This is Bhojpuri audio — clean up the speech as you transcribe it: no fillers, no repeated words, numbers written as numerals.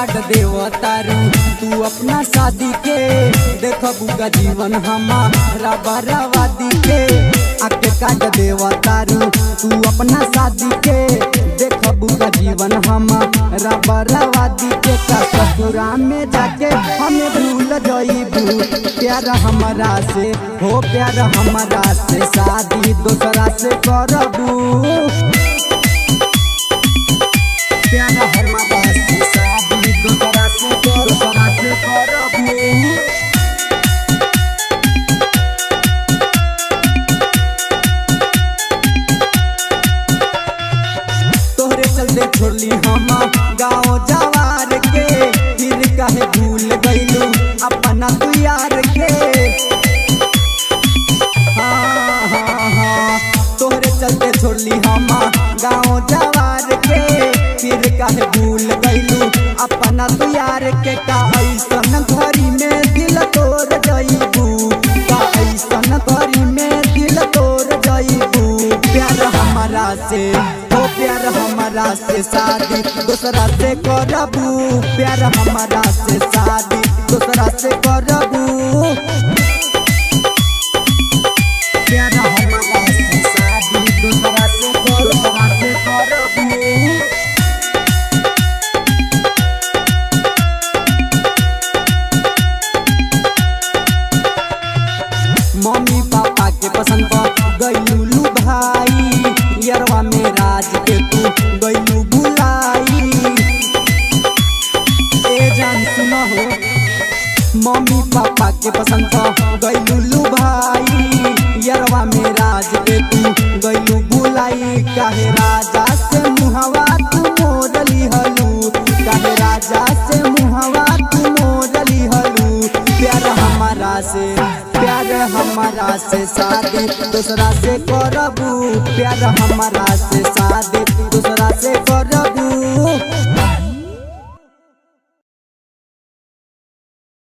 काट देवतारू तू अपना शादी के देखबूगा जीवन हमारा बर्बादी के आके काट देवतारू तू अपना शादी के देखबूगा जीवन हमारा बर्बादी के का ससुरा में जाके हमें भूल जाइबू प्यार हमारा से हो प्यार हमारा से शादी दूसरा से करबू प्यार हमारा से शादी दूसरा से करबू तोहरे चलते छोड़ली हम गाँव जवार के फिर कहे भूल गईलू अपना तू यार के हाँ तोहरे चलते छोड़ली हम गाँव जवार के फिर कहे भूल गईलू अपना तू यार के का ऐसन घड़ी में दिल तोड़ जाइबू का ऐसन घड़ी में दिल तोड़ जाइबू प्यार हमारा से हो प्यार हमारा से शादी दूसरा से करबू प्यार हमारा से शादी दूसरा से करबू प्यार हमारा से शादी दूसरा से करबू मम्मी पापा के पसंद पर गईलू भाई यरवा में राज के तू गईलू बुलाई ए जान सुनो हो मम्मी पापा के पसंद पर गईलू भाई यरवा में राज के तू गईलू बुलाई काहे राजा से मुहवा तू मोड़ली हलू काहे राजा से मुहवा तू मोड़ली हलू प्यार हमारा से शादी दूसरा से करबू प्यार हमारा से शादी दूसरा से करबू।